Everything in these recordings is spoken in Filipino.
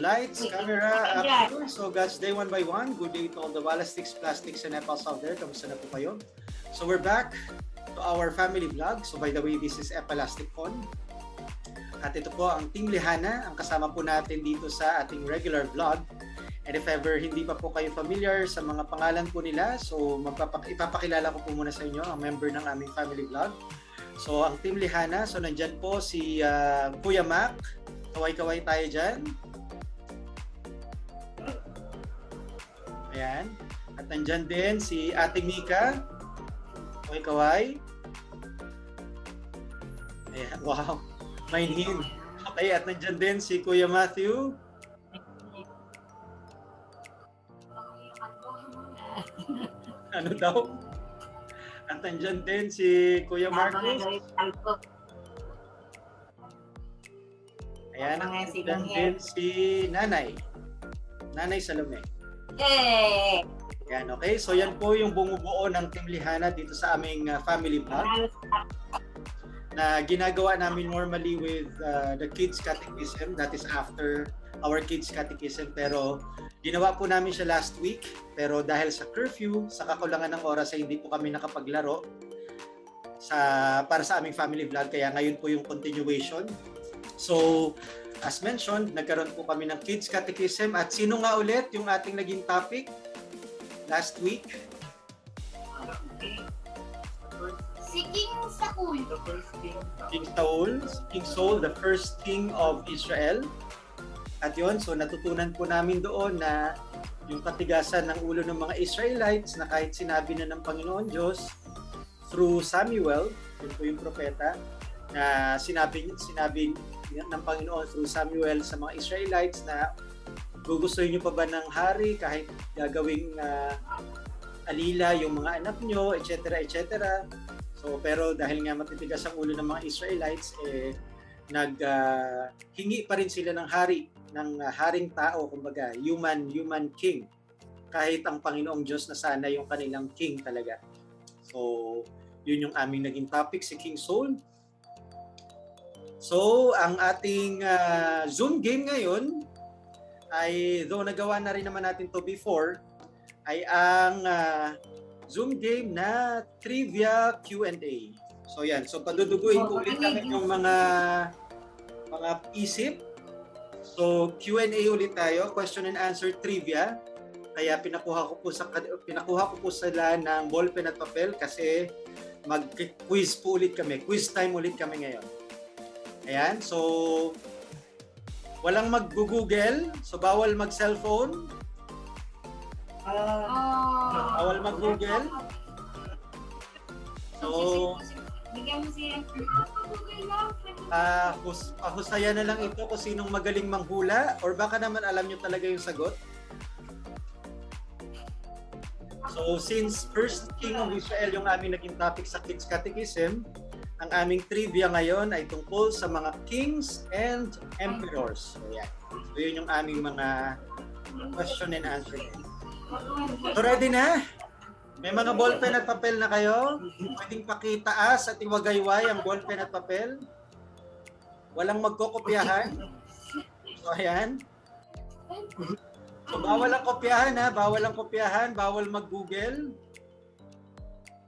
lights, camera, action. So guys, day one by one. Good day to all the Epalastic, plastics, and Epals out there. Kamusta na po kayo? So we're back to our family vlog. So by the way, this is Epalastic Con. At ito po ang Team Lejana, ang kasama po natin dito sa ating regular vlog. And if ever hindi pa po kayo familiar sa mga pangalan po nila, so ipapakilala ko po muna sa inyo ang member ng aming family vlog. So ang Team Lejana, so nandyan po si Kuya Mac. Kaway-kaway tayo dyan. Ayan. At nandyan din si Ate Mika. Kaway-kaway. Ayan. Wow. Mainhin. Okay. At nandyan din si Kuya Matthew. Ano daw? At nandyan din si Kuya Marcos. Ayan, nandyan din si Nanay. Nanay Salome. Yay! Ayan, okay. So yan po yung bumubuo ng Team Lejana dito sa aming family vlog na ginagawa namin normally with the Kids Catechism. That is after our Kids Catechism. Pero ginawa po namin siya last week. Pero dahil sa curfew, sa kakulangan ng oras ay hindi po kami nakapaglaro para sa aming family vlog. Kaya ngayon po yung continuation. So, as mentioned, nagkaroon po kami ng Kids Catechism. At sino nga ulit yung ating naging topic last week? Si King Saul. King Saul, the first king of Israel. At yun, so natutunan po namin doon na yung katigasan ng ulo ng mga Israelites na kahit sinabi na ng Panginoon Diyos through Samuel, yun po yung propeta, na sinabi ng Panginoon through Samuel sa mga Israelites na gugustuhin nyo pa ba ng hari kahit gagawing alila yung mga anak nyo, etc. etc. So, pero dahil nga matitigas ang ulo ng mga Israelites, naghingi pa rin sila ng hari, ng haring tao, kumbaga, human king. Kahit ang Panginoong Diyos na sana yung kanilang king talaga. So, yun yung aming naging topic, si King Saul. So, ang ating Zoom game ngayon ay, though nagawa na rin naman natin to before, ay ang Zoom game na Trivia Q&A. So yan, so paduduguin ko ulit natin yung mga isip. So Q&A ulit tayo, question and answer trivia. Kaya pinakuha ko po sila ng ballpen at papel kasi mag-quiz po ulit kami. Quiz time ulit kami ngayon. Ayan, so walang mag-google, so bawal mag-cellphone. Bawal mag-google. So, husaya na lang ito kung sinong magaling manghula or baka naman alam nyo talaga yung sagot. So, since first king of Israel yung aming naging topic sa Kids Catechism, ang aming trivia ngayon ay tungkol sa mga kings and emperors. So, yan. So, yun yung aming mga question and answer. So, ready na? May mga ballpen at papel na kayo? Pwedeng pakitaas at iwagayway ang ballpen at papel? Walang magkokopyahan? So, ayan. So, bawal ang kopyahan ha? Bawal ang kopyahan? Bawal mag-google?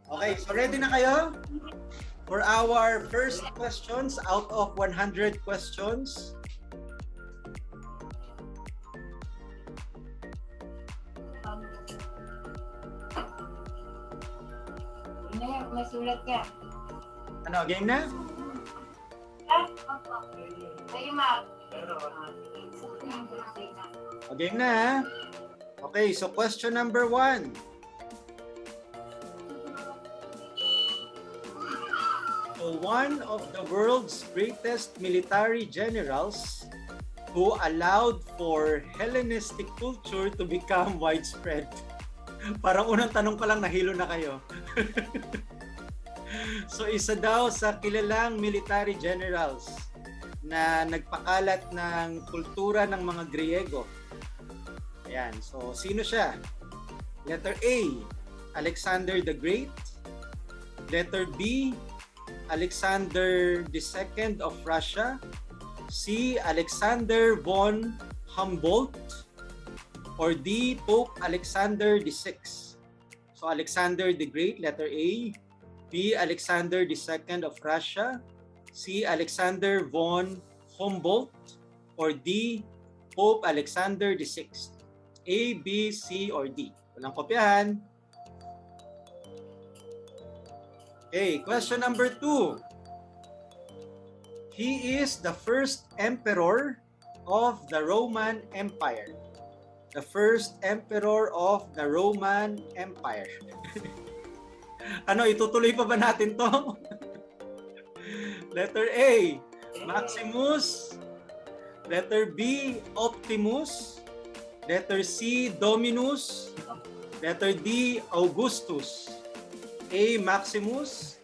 Okay, so ready na kayo? For our first questions out of 100 questions. May sulat ka. Ano, game na? Kayo, Mac. Game na ha? Okay, so question number 1. So one of the world's greatest military generals who allowed for Hellenistic culture to become widespread. Parang unang tanong pa lang nahilo na kayo. So isa daw sa kilalang military generals na nagpakalat ng kultura ng mga Griego. Ayan, so sino siya? Letter A, Alexander the Great. Letter B, Alexander II of Russia. C. Alexander von Humboldt, or D. Pope Alexander VI? So Alexander the Great, letter A. B. Alexander II of Russia. C. Alexander von Humboldt, or D. Pope Alexander VI? A, B, C, or D? Walang kopyahan. Okay, question number 2. He is the first emperor of the Roman Empire. The first emperor of the Roman Empire. Ano, itutuloy pa ba natin to? Letter A, Maximus. Letter B, Optimus. Letter C, Dominus. Letter D, Augustus. A, Maximus.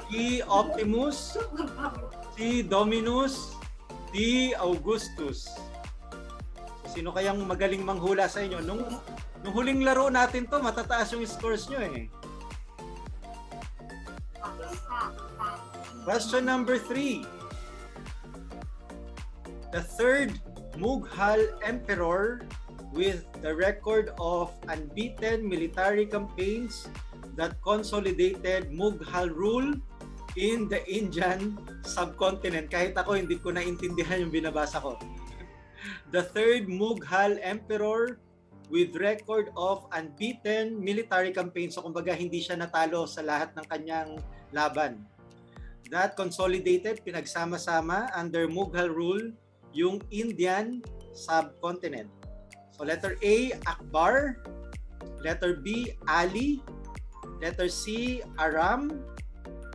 B, Optimus. C, Dominus. D, Augustus. So, sino kayang magaling manghula sa inyo? Nung huling laro natin to, matataas yung scores nyo eh. Question number 3. The third Mughal emperor with the record of unbeaten military campaigns that consolidated Mughal rule in the Indian subcontinent. Kahit ako, hindi ko naintindihan yung binabasa ko. The third Mughal emperor with record of unbeaten military campaigns. So, kumbaga, hindi siya natalo sa lahat ng kanyang laban. That consolidated, pinagsama-sama under Mughal rule, yung Indian subcontinent. So, letter A, Akbar. Letter B, Ali. Letter C, Aram.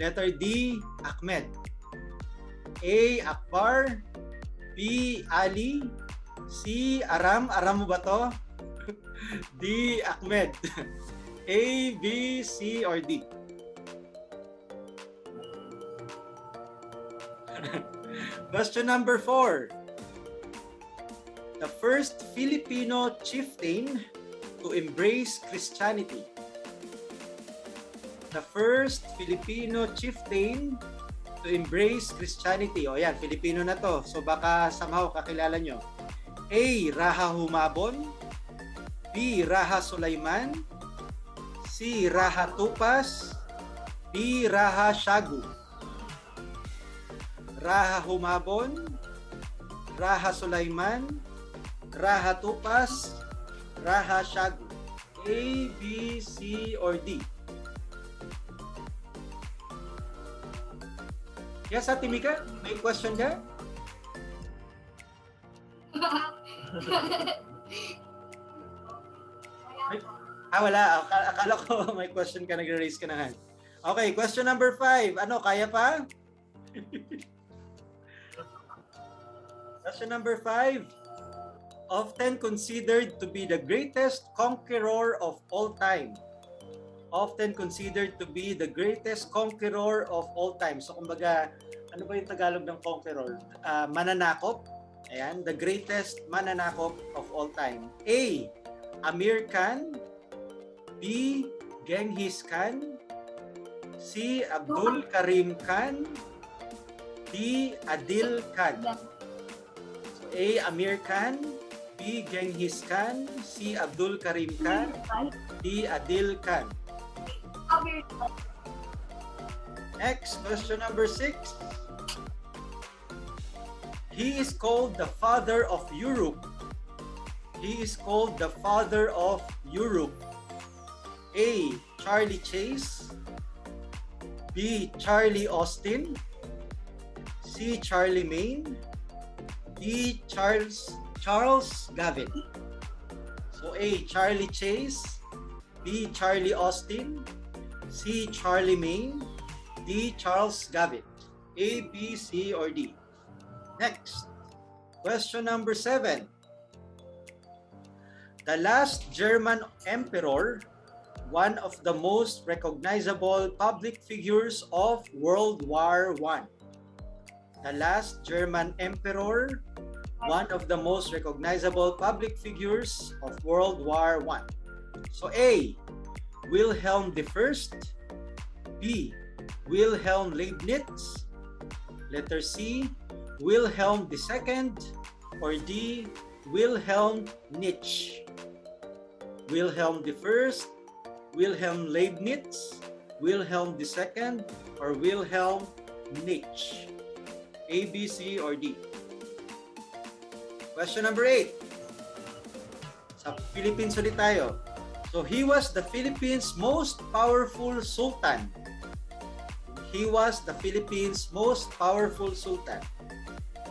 Letter D, Ahmed. A, Akbar. B, Ali. C, Aram. Aram mo ba to? D, Ahmed. A, B, C, or D? Question number 4. The first Filipino chieftain to embrace Christianity. The first Filipino chieftain to embrace Christianity. O yan, Filipino na to. So baka somehow kakilala nyo. A, Raha Humabon. B, Raha Sulaiman. C, Raha Tupas. D, Raha Shagu. Raha Humabon, Raha Sulaiman, Raha Tupas, Raha Shagu. A, B, C, or D? Yes, Ate Mika, may question ka? Wala. Akala ko may question ka, nag-raise ka na hand. Okay, question number 5. Ano, kaya pa? Question number 5. Often considered to be the greatest conqueror of all time. Often considered to be the greatest conqueror of all time. So, kumbaga, ano ba yung Tagalog ng conqueror? Mananakop. Ayan, the greatest mananakop of all time. A, Amir Khan. B, Genghis Khan. C, Abdul Karim Khan. D, Adil Khan. So, A, Amir Khan. B, Genghis Khan. C, Abdul Karim Khan. D, Adil Khan. Next, question number 6. He is called the father of Europe. He is called the father of Europe. A, Charlie Chase. B, Charlie Austin. C, Charlie Maine. D, Charles Gavin. So A, Charlie Chase. B, Charlie Austin. C, Charlie Maine. D, Charles Gavin. A, B, C, or D? Next, question number 7. The last German emperor, one of the most recognizable public figures of World War I. The last German emperor, one of the most recognizable public figures of World War I. So A, Wilhelm I. B, Wilhelm Leibniz. Letter C, Wilhelm II. Or D, Wilhelm Nietzsche. Wilhelm the First, Wilhelm Leibniz, Wilhelm II, or Wilhelm Nietzsche? A, B, C, or D? Question number 8. Sa Philippines ulit tayo. So, he was the Philippines' most powerful sultan. He was the Philippines' most powerful sultan.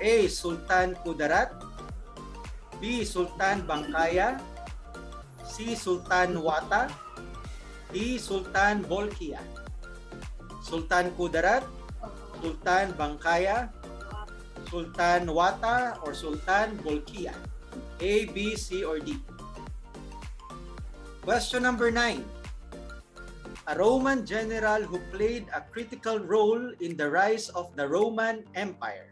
A, Sultan Kudarat. B, Sultan Bangkaya. C, Sultan Wata. D, Sultan Bolkiah. Sultan Kudarat, Sultan Bangkaya, Sultan Wata, or Sultan Bolkiah? A, B, C, or D? Question number 9. A Roman general who played a critical role in the rise of the Roman Empire.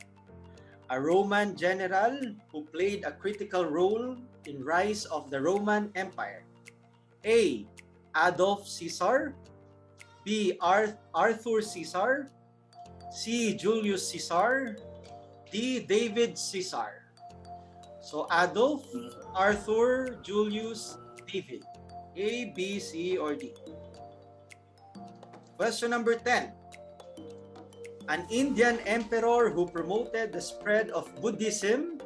A Roman general who played a critical role in rise of the Roman Empire. A, Adolf Caesar. B, Arthur Caesar. C, Julius Caesar. D, David Caesar. So Adolf, Arthur, Julius, David. A, B, C, or D? Question number 10. An Indian emperor who promoted the spread of Buddhism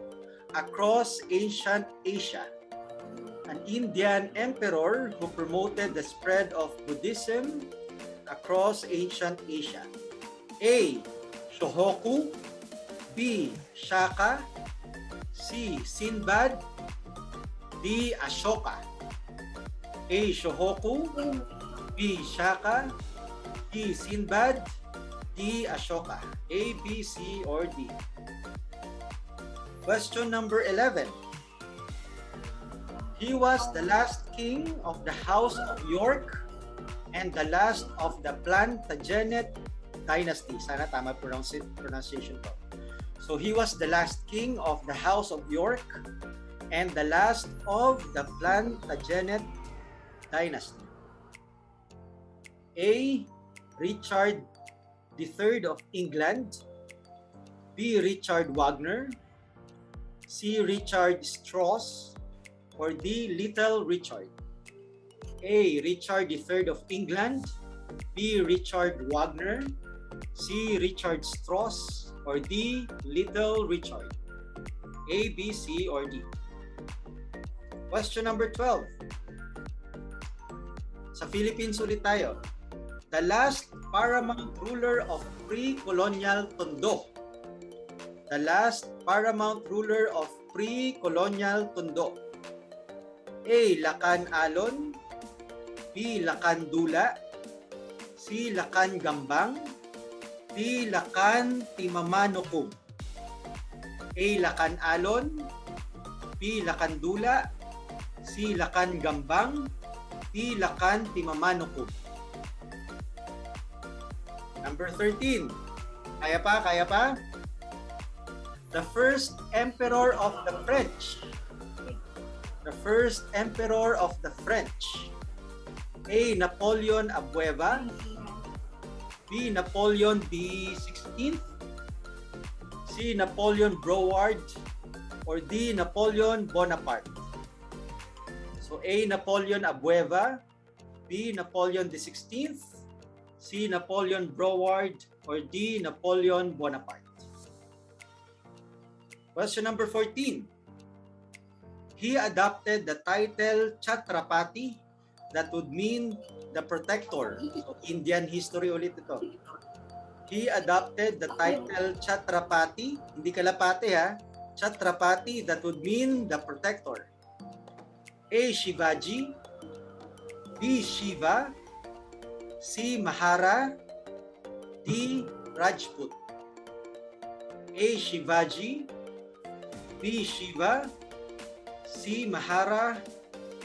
across ancient Asia. An Indian emperor who promoted the spread of Buddhism across ancient Asia. A, Shohoku. B, Shaka. C, Sinbad. D, Ashoka. A, Shohoku. B, Shaka. D, Sinbad. D, Ashoka. A, B, C, or D? Question number 11. He was the last king of the House of York and the last of the Plantagenet dynasty. Sana tama pronunciation to. So he was the last king of the House of York and the last of the Plantagenet dynasty. A, Richard III of England. B, Richard Wagner. C, Richard Strauss. Or D, Little Richard? A, Richard III of England. B, Richard Wagner. C, Richard Strauss. Or D, Little Richard? A, B, C, or D? Question number 12. Sa Philippines ulit tayo. The last paramount ruler of pre-colonial Tondo. The last paramount ruler of pre-colonial Tondo. A, Lakan Alon. B, Lakan Dula. C, Lakan Gambang. D, Lakan Timamanukum. A, Lakan Alon. B, Lakan Dula. C, Lakan Gambang. D, Lakan Timamanukum. Number 13. Kaya pa? Kaya pa? The first emperor of the French. The first emperor of the French. A, Napoleon Abueva. B, Napoleon the 16th. C, Napoleon Broward. Or D, Napoleon Bonaparte. So A, Napoleon Abueva. B, Napoleon the 16th. C, Napoleon Broward. Or D, Napoleon Bonaparte. Question number 14. He adopted the title Chatrapati, that would mean the protector. So, Indian history ulit ito. He adopted the title Chatrapati, hindi kalapati ha, Chatrapati, that would mean the protector. A, Shivaji. B, Shiva. C, Mahara. D, Rajput. A, Shivaji. B, Shiva. C, Mahara.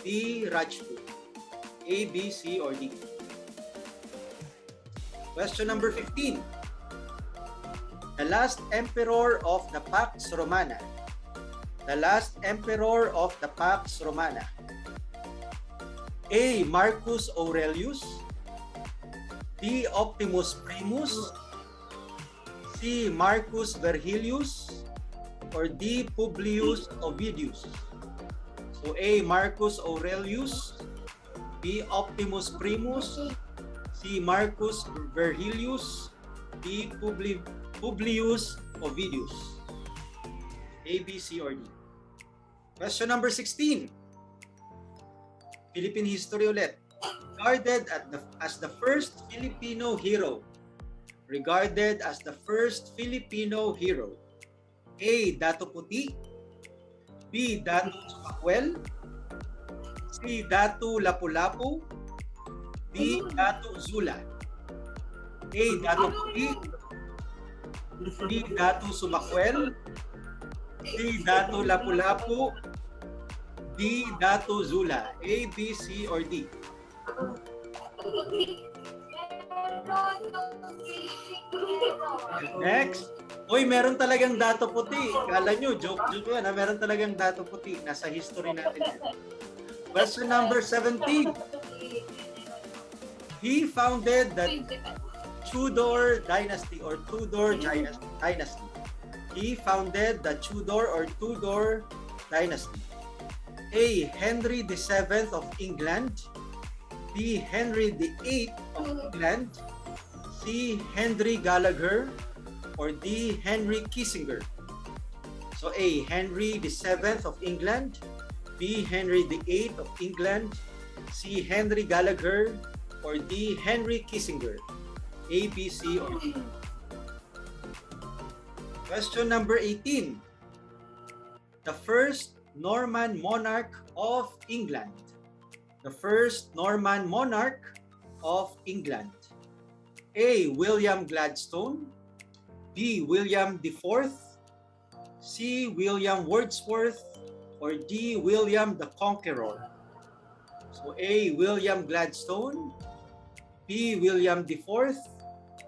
D, Rajput. A, B, C, or D? Question number 15. The last emperor of the Pax Romana. The last emperor of the Pax Romana. A, Marcus Aurelius. D, Optimus Primus. C, Marcus Vergilius. or D. Publius Ovidius? So A. Marcus Aurelius, B. Optimus Primus, C. Marcus Vergilius, D. Publius Ovidius. A, B, C, or D. Question number 16. Philippine history ulit. Regarded as the first Filipino hero. Regarded as the first Filipino hero. A. Dato Puti, B. Dato Sumakwel, C. Dato Lapu-Lapu, D. Dato Zula. A. Dato Puti, B. Dato Sumakwel, C. Dato Lapu-Lapu, D. Dato Zula. A, B, C, or D? Next. Uy, meron talagang dato puti. Kala nyo, joke yan. Meron talagang dato puti. Nasa history natin yan. Question number 17. He founded the Tudor dynasty or Tudor dynasty. He founded the Tudor or Tudor dynasty. A. Henry VII of England, B. Henry VIII of England, C. Henry Gallagher, or D. Henry Kissinger. So A. Henry VII of England, B. Henry VIII of England, C. Henry Gallagher, or D. Henry Kissinger. A, B, C, or D? Question number 18. The first Norman monarch of England. The first Norman monarch of England. A. William Gladstone, B. William IV, C. William Wordsworth, or D. William the Conqueror. So A. William Gladstone, B. William IV,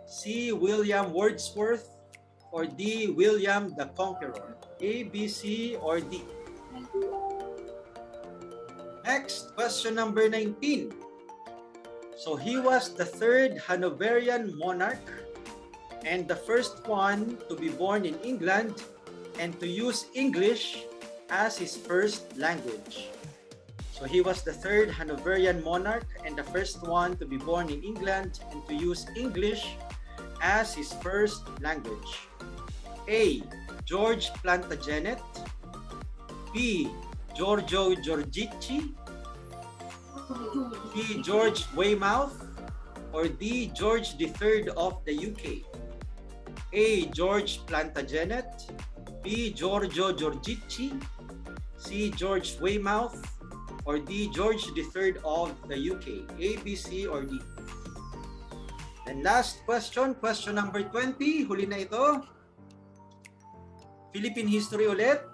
C. William Wordsworth, or D. William the Conqueror. A, B, C, or D? Next, question number 19. So he was the third Hanoverian monarch and the first one to be born in England and to use English as his first language. So he was the third Hanoverian monarch and the first one to be born in England and to use English as his first language. A. George Plantagenet, B. Giorgio Giorgici, C. George Weymouth, or D. George III of the UK. A. George Plantagenet, B. Giorgio Giorgici, C. George Weymouth, or D. George III of the UK. A, B, C, or D? And last question, question number 20. Huli na ito. Philippine history ulit.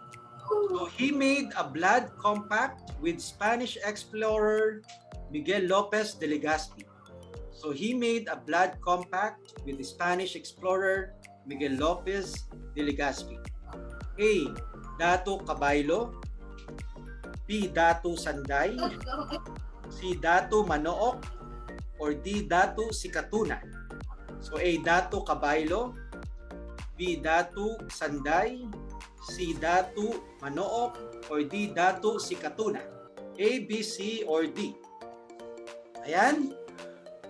So he made a blood compact with Spanish explorer Miguel López de Legazpi. So he made a blood compact with the Spanish explorer Miguel López de Legazpi. A. Dato Caballo, B. Dato Sanday, C. Dato Manook, or D. Dato Sikatuna. So A. Dato Caballo, B. Dato Sanday, C. Dato Manook, or D. Dato Sikatuna. A, B, C, or D? Ayan.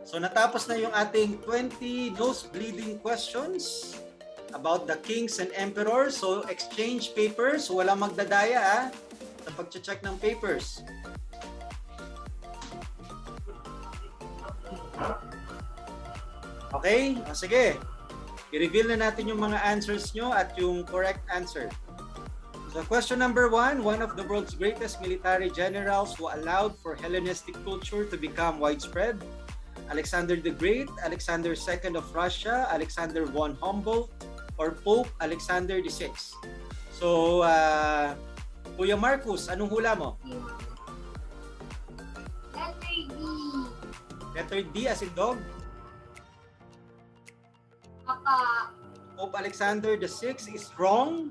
So natapos na yung ating 20 nose-bleeding questions about the kings and emperors. So exchange papers. So walang magdadaya sa pag-check ng papers. Okay? O sige. I-reveal na natin yung mga answers nyo at yung correct answer. So question number 1, one of the world's greatest military generals who allowed for Hellenistic culture to become widespread. Alexander the Great, Alexander II of Russia, Alexander von Humboldt, or Pope Alexander VI. So, Kuya Marcus, anong hula mo? Letter D. Letter D as in dog? Papa. Pope Alexander VI is wrong.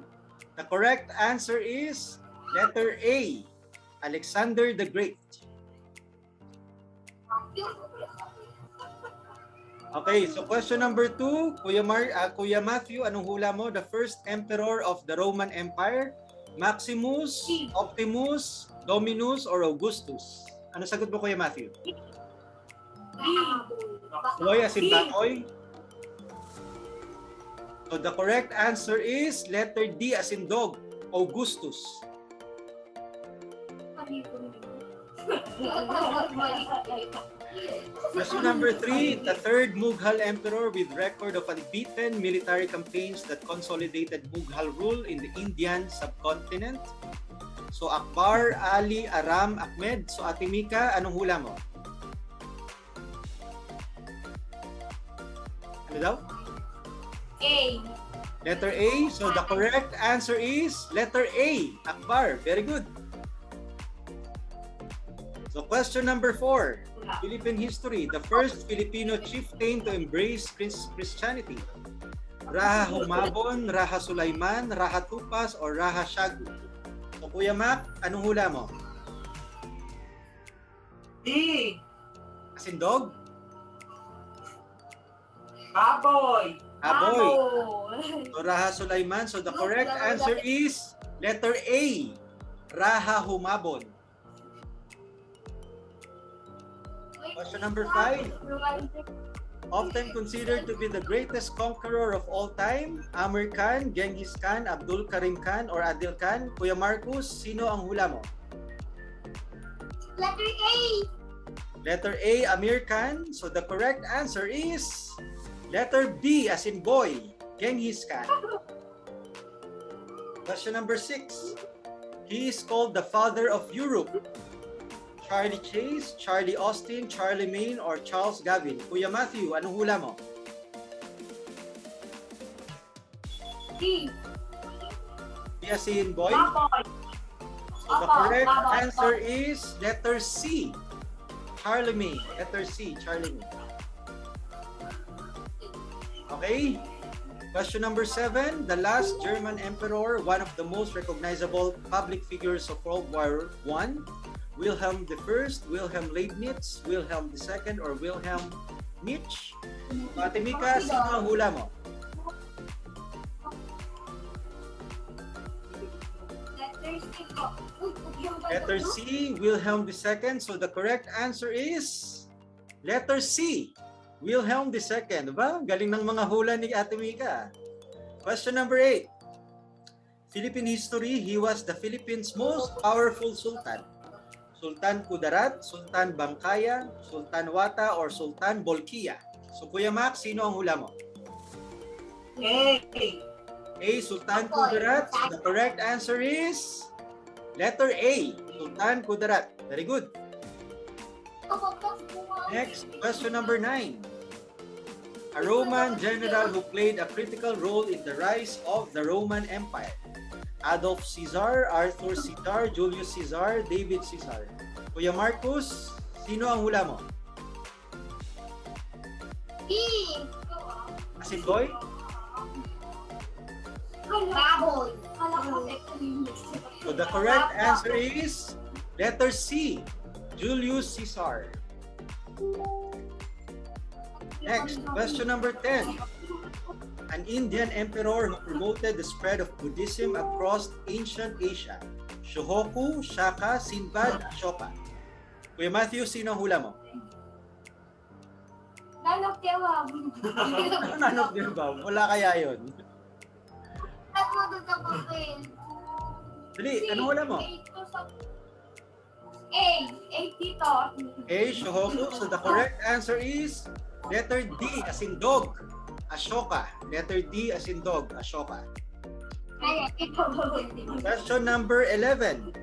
The correct answer is letter A, Alexander the Great. Okay, so question number 2, Kuya Matthew, anong hula mo? The first emperor of the Roman Empire, Maximus, Optimus, Dominus, or Augustus? Ano sagot mo, Kuya Matthew? Boy as in baboy? So the correct answer is letter D as in dog, Augustus. Question number 3, the third Mughal emperor with record of unbeaten military campaigns that consolidated Mughal rule in the Indian subcontinent. So Akbar, Ali, Aram, Ahmed. So Ate Mika, anong hula mo? Ano daw? A. Letter A. So the correct answer is letter A, Akbar. Very good. So question number 4, Philippine history. The first Filipino chieftain to embrace Christianity. Raha Humabon, Raha Sulaiman, Raha Tupas, or Raha Shagu? So Kuya Mac, anong hula mo? D. As in dog? Baboy. Aboy. So Raha Sulaiman. So the correct answer is letter A, Raha Humabon. Question number 5. Often considered to be the greatest conqueror of all time, Amir Khan, Genghis Khan, Abdul Karim Khan, or Adil Khan? Kuya Marcus, sino ang hula mo? Letter A. Letter A, Amir Khan. So the correct answer is letter B as in boy, Genghis Khan. Question number 6. He is called the father of Europe. Charlie Chase, Charlie Austin, Charlie Maine, or Charles Gavin? Kuya Matthew, anong hula mo? D. B as in boy? Baboy. So the correct answer is letter C, Charlemagne. Letter C, Charlemagne. Okay. Question number 7. The last German emperor, one of the most recognizable public figures of World War I, Wilhelm I, Wilhelm Leibniz, Wilhelm II, or Wilhelm Nietzsche? Ate Mika, sino ang hula mo? Letter C, Wilhelm II. So the correct answer is letter C, Wilhelm II. Diba? Galing ng mga hula ni Ate Mika. Question number 8. Philippine history, he was the Philippines' most powerful sultan. Sultan Kudarat, Sultan Bangkaya, Sultan Wata, or Sultan Bolkiah? So Kuya Max, sino ang hula mo? A. A, Sultan Kudarat. So the correct answer is letter A, Sultan Kudarat. Very good. Next, question number 9. A Roman general who played a critical role in the rise of the Roman Empire. Adolf Caesar, Arthur Caesar, Julius Caesar, David Caesar? Kuya Marcus, sino ang hula mo? D. As in boy? Baboy. So the correct answer is letter C, Julius Caesar. Next, question number 10. An Indian emperor who promoted the spread of Buddhism across ancient Asia. Shohoku, Shaka, Sinbad, Ashoka? Kuya Matthew, sino ang hula mo? Nanok Dewa. Nanok din ba? Wala kaya yun. At mo doon sa papel. Dali, anong hula mo? A. A dito. A, Shohoku. So the correct answer is letter D as in dog, Ashoka. Letter D as in dog, Ashoka. Question number 11.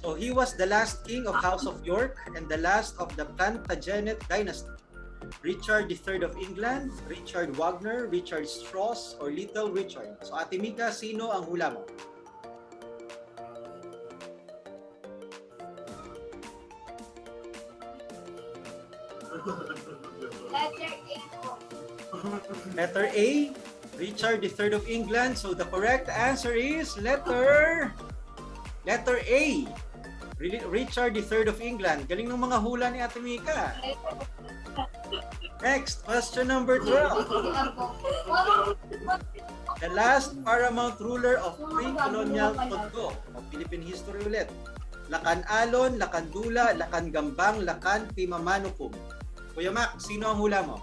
So he was the last king of House of York and the last of the Plantagenet dynasty. Richard III of England, Richard Wagner, Richard Strauss, or Little Richard? So Ate Mika, sino ang hula mo? Letter A po. Letter A, Richard III of England. So the correct answer is letter A, Richard III of England. Galing ng mga hula ni Ate Mika. Next, question number 12. The last paramount ruler of pre-colonial Tondo, o Philippine history ulit. Lakan Alon, Lakan Dula, Lakan Gambang, Lakan Timamanukum. Kuya Mac, sino ang hula mo?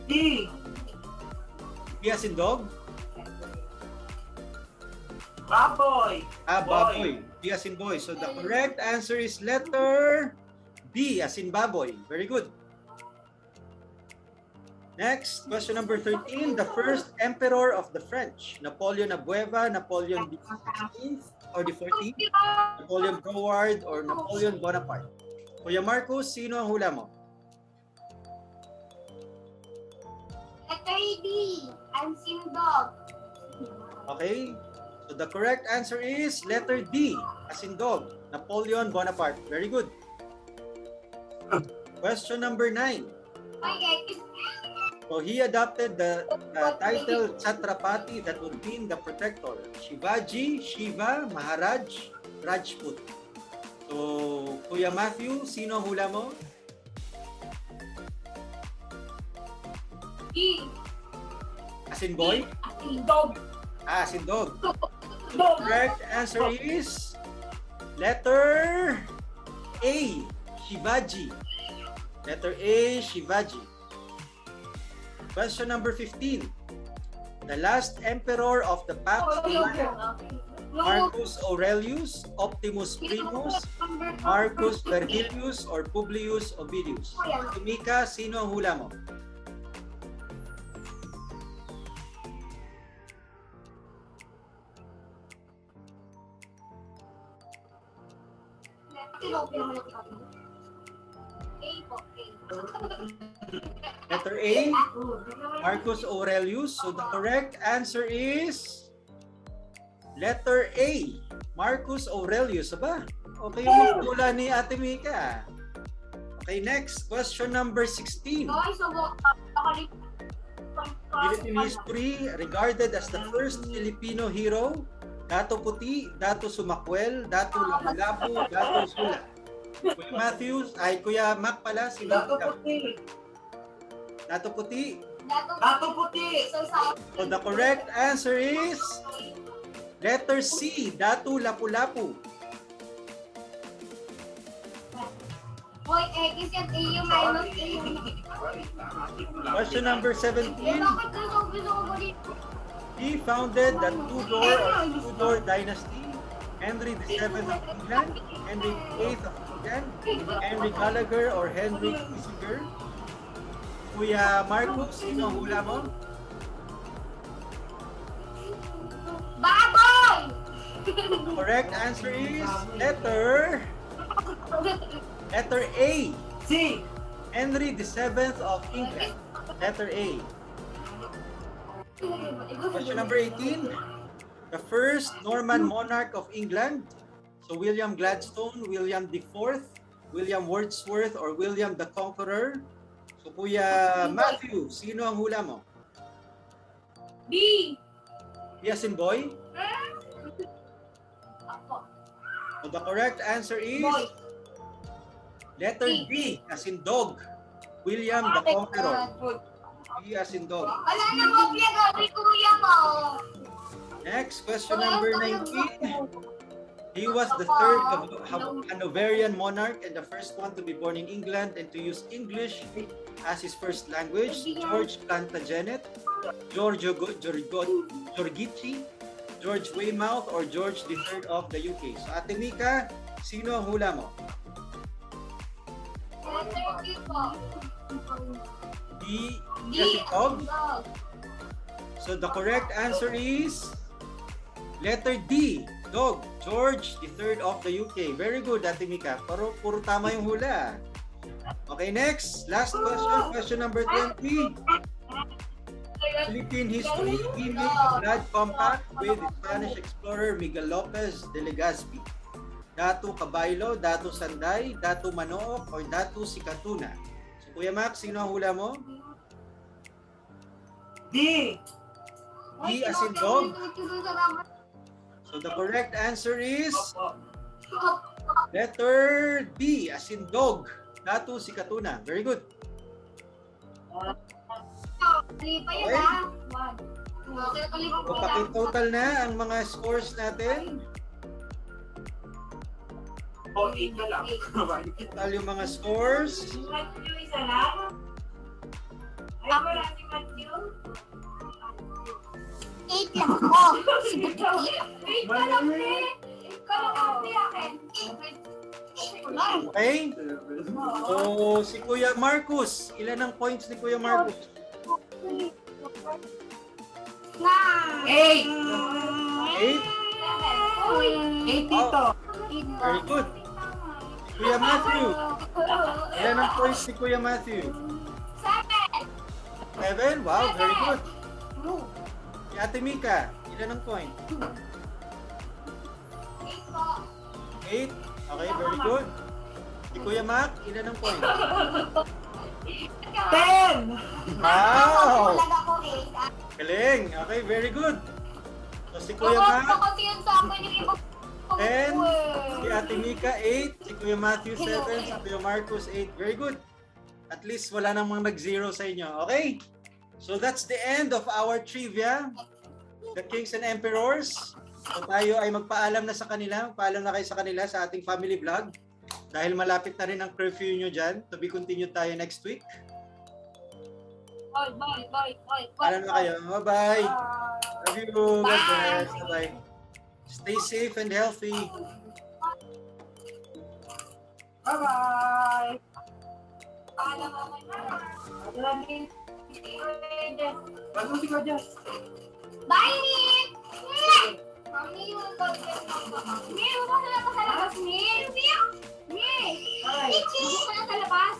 D. Bias in dog? Baboy. Baboy. B as in boy. So the correct answer is letter B as in baboy. Very good. Next, question number 13. The first emperor of the French. Napoleon Abueva, Napoleon the 16th or the 14th, Napoleon Bonaparte or Napoleon Bonaparte. Kuya Marcos, sino ang hula mo? Letter D. I'm Sindog. Okay. So the correct answer is letter D, as in dog, Napoleon Bonaparte. Very good. Question number 9. So he adopted the title Chatrapati, that would mean the protector. Shivaji, Shiva, Maharaj, Rajput. So, Kuya Matthew, sino ang hula mo? D. As in boy? Dog. As in dog. So the correct answer is letter A, Shivaji. Letter A, Shivaji. Question number 15. The last emperor of the Pax Romana, Marcus Aurelius, Optimus Primus, Marcus Vergilius, or Publius Ovidius. Mika, sino ang hula mo? Letter A, Marcus Aurelius. So the correct answer is letter A, Marcus Aurelius. Aba, okay yung hula ni Ate Mika. Okay, next. Question number 16. Philippine history regarded as the first Filipino hero. Dato Puti, Dato Sumakwel, Dato Lapu-Lapu, Dato Sula. Kuya Matthews, ay Kuya Mac pala, si Dato Puti. Dato Puti. Dato Puti. So the correct answer is letter C, Dato Lapu-Lapu. Boy, X yan, A yung minus A yung... Question number 17. He founded the Tudor dynasty. Henry VII of England, Henry VIII of England, Henry Gallagher or Henry Kissinger. Kuya Marcos, sino ang hula mo? Baboy! The correct answer is letter A. C. Henry VII of England. Letter A. Question number 18. The first Norman monarch of England. So William Gladstone, William IV, William Wordsworth, or William the Conqueror. So Kuya Matthew, sino ang hula mo? B. Yes in boy? So the correct answer is Boy. letter D, as in dog. William the Conqueror. D as in dog. Wala na mo, pinagawi kuya mo. Next, question number 19. He was the third Hanoverian monarch and the first one to be born in England and to use English as his first language. George Plantagenet, Giorgio Giorgici, George Weymouth, or George III of the UK. So Ate Mika, sino ang hula mo? Letter D po. D, yes, dog. So the correct answer is letter D, dog. George III of the UK. Very good, Ate Mika. Puro tama yung hula. Okay, next. Last question. Question number 20. Philippine history. He made a blood compact with Spanish explorer Miguel López de Legazpi. Dato Cabaylo, Dato Sanday, Dato Manook, or Dato Sikatuna. So, Kuya Max, sino ang hula mo? D. D as in dog. So the correct answer is letter D as in dog. Datu, si Katuna. Very good. Mali pa yun, Okay. ha? 1. Okay, kalibang So, pakitotal na ang mga scores natin. O, 8 na lang. Total yung mga scores. Matthew, isa lang. Ay, wala si Matthew. 8 lang ako. Wait ka lang, Pre. Ikaw ang Pre akin. 8 lang. Okay? So, si Kuya Marcus. Ilan ang points ni Kuya Marcus? 9. 8. 8? Uy. 8 dito. Very good. Si Kuya Matthew. Ilan ang points ni Kuya Matthew? 7. 7? Wow, very good. Si Ate Mika, ilan ang point? 8 po. 8? Okay, very good. Si Kuya Mac, ilan ang point? 10. Wow! Talaga ko 8. Galing! Okay, very good. So si Kuya Ako Mac, kasi yun sa akin yung iba. 10. Si Ate Mika, 8. Si Kuya Matthew, 7. Si Kuya Marcus, 8. Very good. At least wala namang nag-zero sa inyo. Okay? So that's the end of our trivia. The Kings and Emperors. So tayo ay magpaalam na sa kanila. Magpaalam na kayo sa kanila sa ating family vlog. Dahil malapit na rin ang curfew nyo dyan. To be continued tayo next week. Bye. Paalam na kayo. Bye-bye. Love you. God bless. Bye-bye. Stay safe and healthy. Bye-bye. Paalam ako na. Bago si Kodya. Bye, Nick! Mami, yung bagay na ba? Nick, huwag ka na sa labas, Nick! Nick! Nick, huwag ka na sa labas!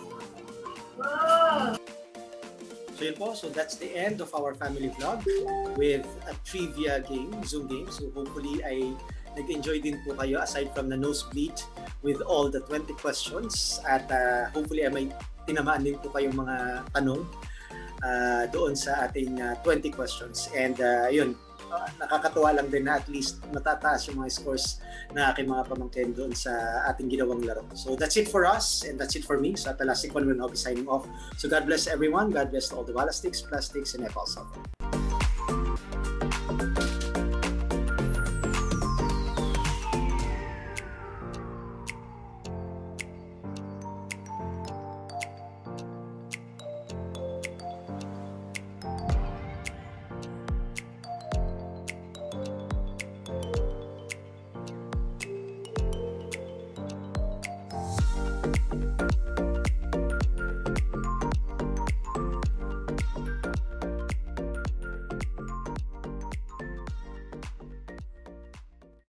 So yun po, so that's the end of our family vlog with a trivia game, Zoom game. So hopefully ay nag-enjoy din po kayo aside from the nosebleed with all the 20 questions at hopefully ay may tinamaan din po kayong mga tanong doon sa ating 20 questions. And yun, nakakatuwa lang din na at least matataas yung mga scores na aking mga pamangkin doon sa ating ginawang laro. So that's it for us and that's it for me. So Epalastic will now be signing off. So God bless everyone. God bless all the Balastics, Plastics, and Epals out there.